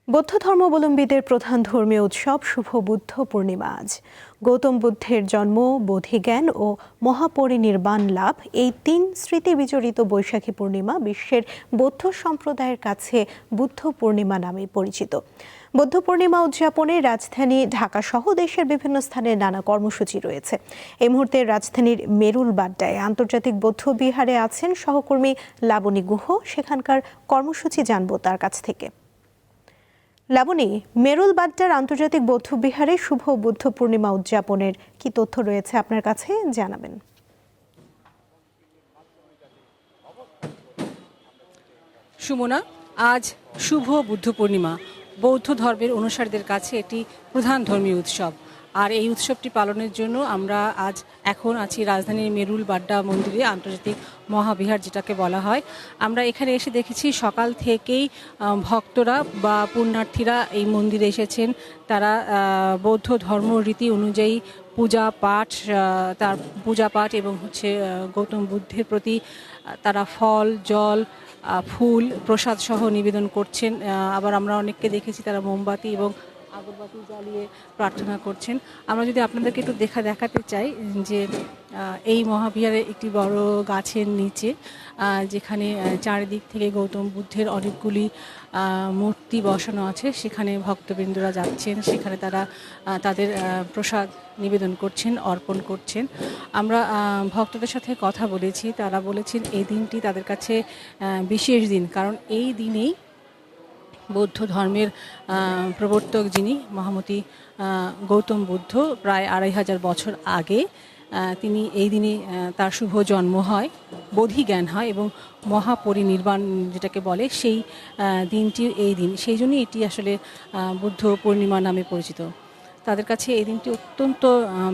বৌদ্ধ ধর্মাবলম্বীদের প্রধান ধর্মীয় উৎসব শুভ বুদ্ধ পূর্ণিমা আজ। গৌতম বুদ্ধের জন্ম, বোধিজ্ঞান ও মহাপরিনির্বাণ লাভ এই তিন স্মৃতি বিজড়িত বৈশাখী পূর্ণিমা বিশ্বের বৌদ্ধ সম্প্রদায়ের কাছে বুদ্ধ পূর্ণিমা নামে পরিচিত। বৌদ্ধ পূর্ণিমা উদযাপনে রাজধানী ঢাকা সহ দেশের বিভিন্ন স্থানে নানা কর্মসূচি রয়েছে। এই মুহূর্তে রাজধানীর মেরুল বাড্ডায় আন্তর্জাতিক বৌদ্ধ বিহারে আছেন সহকর্মী লাবণী গুহ। সেখানকার কর্মসূচি জানবো তার কাছ থেকে। লাবণী, মেরুল বাড্ডার আন্তর্জাতিক বৌদ্ধ বিহারে শুভ বুদ্ধ পূর্ণিমা উদযাপনের কি তথ্য রয়েছে আপনার কাছে, জানাবেন। সুমনা, আজ শুভ বুদ্ধ পূর্ণিমা। বৌদ্ধ ধর্মের অনুসারীদের কাছে এটি প্রধান ধর্মীয় উৎসব। আর এই উৎসবটি পালনের জন্য আমরা এখন আছি রাজধানীর মেরুল বাড্ডা মন্দিরে, আন্তর্জাতিক মহাবিহার যেটাকে বলা হয়। আমরা এখানে এসে দেখেছি সকাল থেকেই ভক্তরা বা পুণ্যার্থীরা এই মন্দিরে এসেছেন। তারা বৌদ্ধ ধর্ম রীতি অনুযায়ী পূজা পাঠ এবং গৌতম বুদ্ধের প্রতি তারা ফল, জল, ফুল, প্রসাদ সহ নিবেদন করছেন। আবার আমরা অনেককে দেখেছি তারা মোমবাতি এবং আগরবাতি জ্বালিয়ে প্রার্থনা করছেন। আমরা যদি আপনাদেরকে একটু দেখাতে চাই যে এই মহাবিহারে একটি বড় গাছের নিচে যেখানে চারিদিক থেকে গৌতম বুদ্ধের অনেকগুলি মূর্তি বসানো আছে, সেখানে ভক্তবৃন্দরা যাচ্ছেন, সেখানে তারা তাদের প্রসাদ নিবেদন করছেন, অর্পণ করছেন। আমরা ভক্তদের সাথে কথা বলেছি, তারা বলেছেন এই দিনটি তাদের কাছে বিশেষ দিন, কারণ এই দিনেই বৌদ্ধ ধর্মের প্রবর্তক যিনি মহামতি গৌতম বুদ্ধ, প্রায় 2500 বছর আগে তিনি এই দিনে তার শুভ জন্ম হয়, বোধিজ্ঞান হয় এবং মহাপরিনির্বাণ যেটাকে বলে সেই দিনটি এই দিন। সেই জন্যই এটি আসলে বুদ্ধ পূর্ণিমা নামে পরিচিত। তাদের কাছে এই দিনটি অত্যন্ত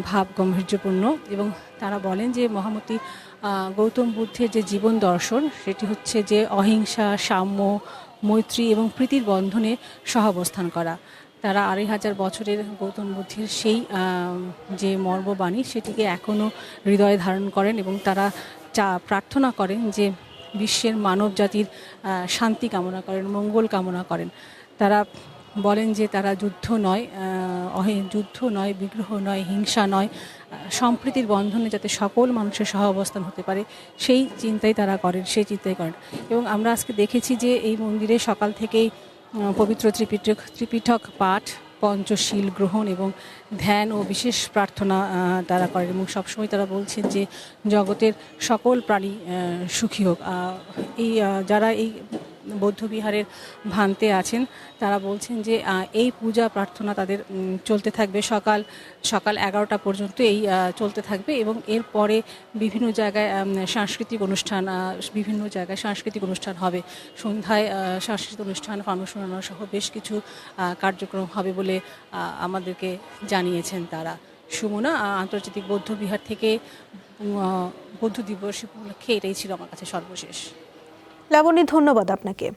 ভাব গাম্ভীর্যপূর্ণ এবং তারা বলেন যে মহামতি গৌতম বুদ্ধের যে জীবন দর্শন সেটি হচ্ছে যে অহিংসা, সাম্য, মৈত্রী এবং প্রীতির বন্ধনে সহাবস্থান করা। তারা 2500 বছরের গৌতম বুদ্ধের সেই যে মর্মবাণী সেটিকে এখনও হৃদয়ে ধারণ করেন এবং তারা প্রার্থনা করেন যে বিশ্বের মানব জাতির শান্তি কামনা করেন, মঙ্গল কামনা করেন। তারা বলেন যে তারা যুদ্ধ নয়, বিগ্রহ নয়, হিংসা নয়, সম্প্রীতির বন্ধনে যাতে সকল মানুষের সহাবস্থান হতে পারে সেই চিন্তাই করেন। এবং আমরা আজকে দেখেছি যে এই মন্দিরে সকাল থেকেই পবিত্র ত্রিপিটক পাঠ, পঞ্চশীল গ্রহণ এবং ধ্যান ও বিশেষ প্রার্থনা তারা করেন এবং সবসময় তারা বলছেন যে জগতের সকল প্রাণী সুখী হোক। যারা এই বৌদ্ধবিহারের ভান্তে আছেন তারা বলছেন যে এই পূজা প্রার্থনা তাদের চলতে থাকবে সকাল 11টা পর্যন্ত চলতে থাকবে এবং এরপরে বিভিন্ন জায়গায় সাংস্কৃতিক অনুষ্ঠান হবে। সন্ধ্যায় সাংস্কৃতিক অনুষ্ঠান, ফানুসুনানা সহ বেশ কিছু কার্যক্রম হবে বলে আমাদেরকে জানিয়েছেন তারা। সুমনা, আন্তর্জাতিক বৌদ্ধ বিহার থেকে বৌদ্ধ দিবস উপলক্ষে এটাই ছিল আমার কাছে সর্বশেষ। লাবণী, ধন্যবাদ আপনাকে।